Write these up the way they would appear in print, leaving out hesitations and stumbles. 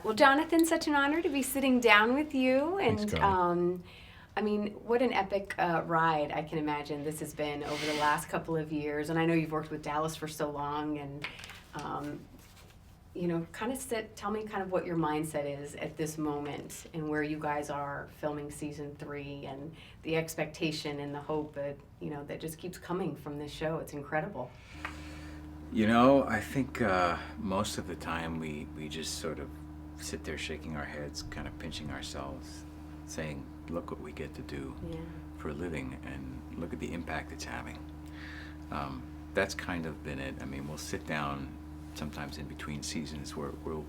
Well, Jonathan, such an honor to be sitting down with you. Thanks, And Carley. I mean, what an epic ride I can imagine this has been over the last couple of years. And I know you've worked with Dallas for so long, and tell me kind of what your mindset is at this moment and where you guys are filming season 3 and the expectation and the hope that, that just keeps coming from this show. It's incredible. I think most of the time we just sort of sit there shaking our heads, kind of pinching ourselves, saying, look what we get to do for a living and look at the impact it's having. That's kind of been it. I mean, we'll sit down sometimes in between seasons where we'll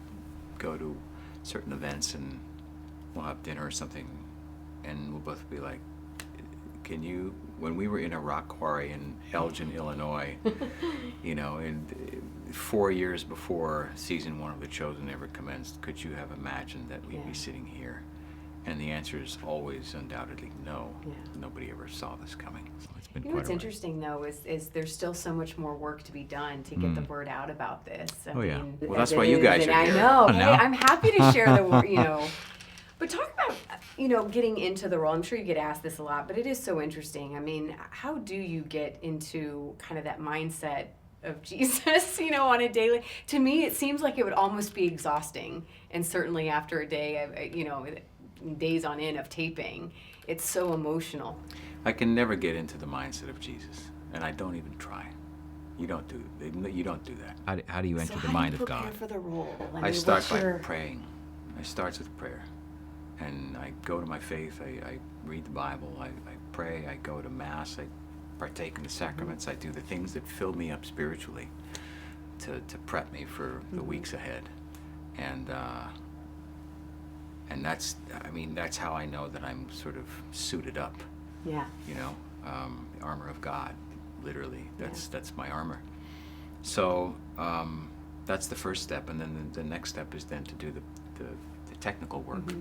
go to certain events and we'll have dinner or something, and we'll both be like, when we were in a rock quarry in Elgin, Illinois, and 4 years before season 1 of The Chosen ever commenced, could you have imagined that we'd be sitting here? And the answer is always undoubtedly no. Yeah. Nobody ever saw this coming. So it's been what's interesting though is there's still so much more work to be done to get the word out about this. I mean, well, that's why you guys are here. I know. Hey, I'm happy to share the word. But talk about, getting into the role. I'm sure you get asked this a lot, but it is so interesting. I mean, how do you get into kind of that mindset of Jesus, on a daily? To me, it seems like it would almost be exhausting. And certainly after a day of, days on end of taping, it's so emotional. I can never get into the mindset of Jesus, and I don't even try. You don't do that. How do you enter the mind of God? How do you prepare for the role? I start by praying. I start with prayer. And I go to my faith, I read the Bible, I pray, I go to Mass, I partake in the sacraments, I do the things that fill me up spiritually to prep me for the weeks ahead. And that's how I know that I'm sort of suited up. Yeah. The armor of God, literally. That's my armor. So that's the first step, and then the next step is then to do the technical work.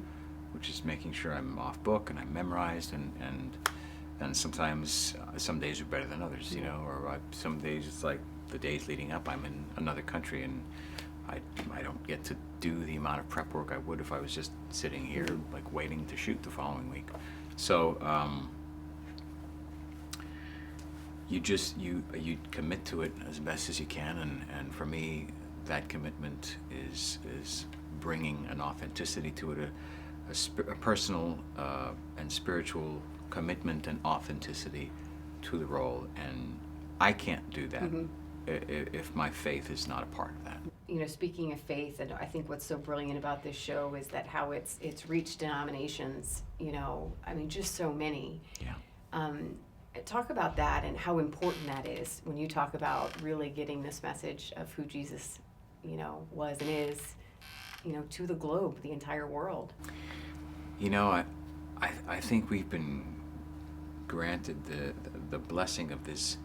Which is making sure I'm off book and I'm memorized, and sometimes some days are better than others, or some days it's like the days leading up I'm in another country and I don't get to do the amount of prep work I would if I was just sitting here like waiting to shoot the following week. So you commit to it as best as you can, and for me that commitment is bringing an authenticity to it, a personal and spiritual commitment and authenticity to the role, and I can't do that if my faith is not a part of that. Speaking of faith, and I think what's so brilliant about this show is that how it's reached denominations, just so many. Yeah. Talk about that and how important that is when you talk about really getting this message of who Jesus, was and is, to the globe, the entire world. I think we've been granted the blessing of this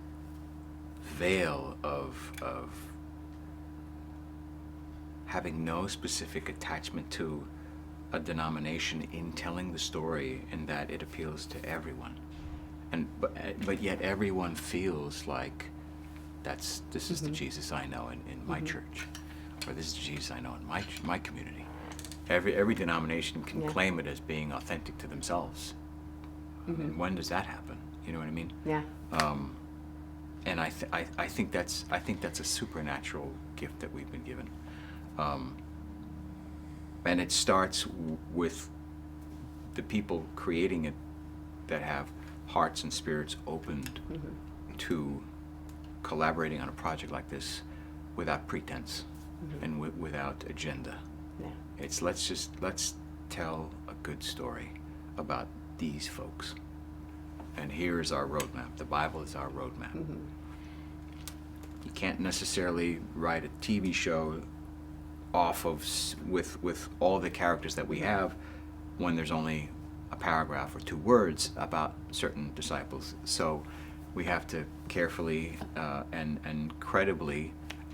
veil of having no specific attachment to a denomination in telling the story, in that it appeals to everyone, but yet everyone feels like this is the Jesus I know in my church, or this is the Jesus I know in my community. Every denomination can claim it as being authentic to themselves. I mean, when does that happen? You know what I mean? Yeah. And I think that's a supernatural gift that we've been given, and it starts with the people creating it that have hearts and spirits opened to collaborating on a project like this without pretense and without agenda. Yeah. It's let's tell a good story about these folks, and here's our roadmap. The Bible is our roadmap. You can't necessarily write a TV show off of with all the characters that we have when there's only a paragraph or 2 words about certain disciples. So we have to carefully and credibly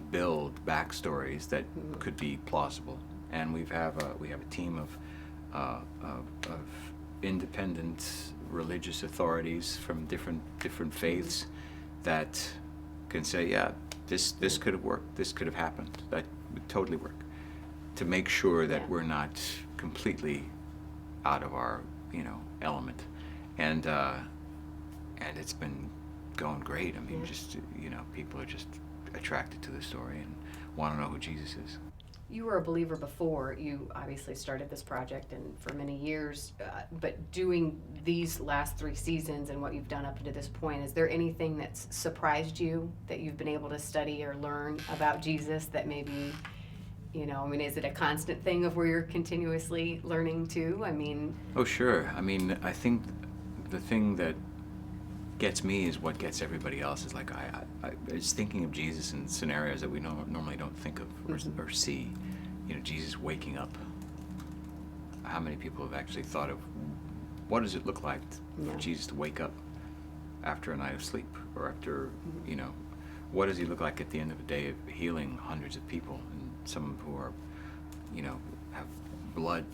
build backstories that could be plausible. And we have a team of independent religious authorities from different faiths that can say, yeah, this could have worked, this could have happened, that would totally work. to make sure that Yeah. we're not completely out of our, element. And it's been going great. I mean, Yeah. just, people are just attracted to the story and want to know who Jesus is. You were a believer before you obviously started this project, and for many years, but doing these last 3 seasons and what you've done up to this point, is there anything that's surprised you that you've been able to study or learn about Jesus that maybe, I mean, is it a constant thing of where you're continuously learning too? I mean... Oh, sure. I mean, I think the thing that gets me is what gets everybody else. Is like I was thinking of Jesus in scenarios that we normally don't think of or see. Jesus waking up. How many people have actually thought of what does it look like for Jesus to wake up after a night of sleep, or after what does he look like at the end of a day of healing hundreds of people, and some who are have blood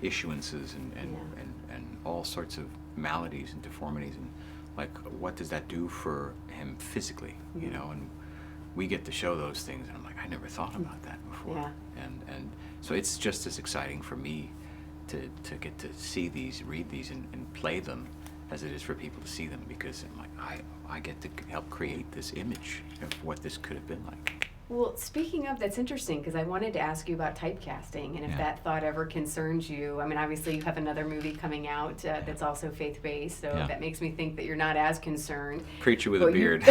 issuances and all sorts of maladies and deformities, and like, what does that do for him physically, and we get to show those things, and I'm like, I never thought about that before. Yeah. And so it's just as exciting for me to get to see these, read these, and play them as it is for people to see them, because I'm like, I get to help create this image of what this could have been like. Well, speaking of, that's interesting, because I wanted to ask you about typecasting, and if that thought ever concerns you. I mean, obviously you have another movie coming out that's also faith-based, so that makes me think that you're not as concerned. Preacher with a beard.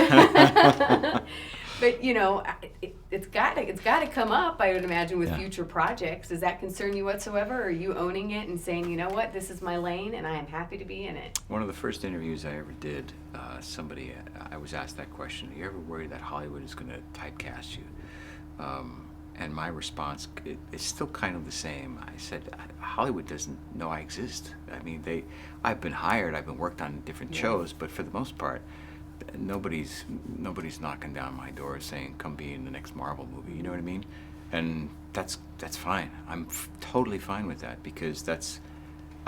But it's got to come up, I would imagine, with future projects. Does that concern you whatsoever? Or are you owning it and saying, you know what, this is my lane, and I am happy to be in it? One of the first interviews I ever did, I was asked that question: are you ever worried that Hollywood is going to typecast you? And my response is still kind of the same. I said, Hollywood doesn't know I exist. I mean, I've been hired, I've been worked on different shows, but for the most part, nobody's knocking down my door saying, come be in the next Marvel movie. You know what I mean? And that's fine. I'm totally fine with that, because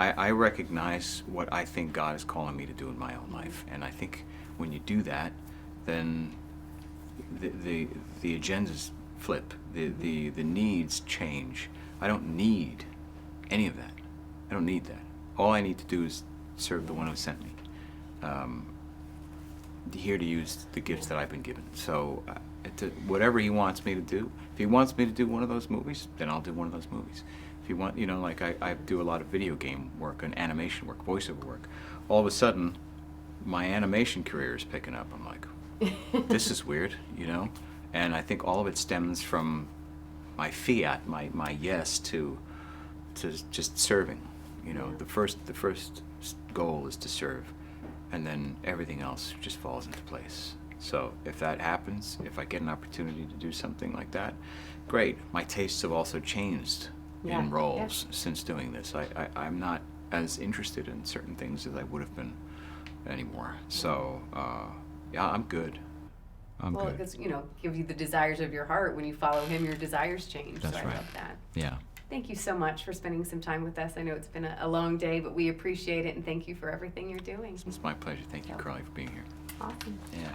I recognize what I think God is calling me to do in my own life. And I think when you do that, then the agendas flip, the needs change. I don't need any of that. I don't need that. All I need to do is serve the one who sent me. Here to use the gifts that I've been given. So whatever he wants me to do, if he wants me to do one of those movies, then I'll do one of those movies. If you want, like I do a lot of video game work and animation work, voiceover work. All of a sudden, my animation career is picking up. I'm like, this is weird, And I think all of it stems from my fiat, my yes to just serving. The first goal is to serve, and then everything else just falls into place. So if that happens, if I get an opportunity to do something like that, great. My tastes have also changed in roles since doing this. I'm not as interested in certain things as I would have been anymore. So I'm good. I'm good. Because, give you the desires of your heart. When you follow him, your desires change. That's so right. I love that. Yeah. Thank you so much for spending some time with us. I know it's been a long day, but we appreciate it, and thank you for everything you're doing. It's my pleasure. Thank you, Carley, for being here. Awesome. Yeah.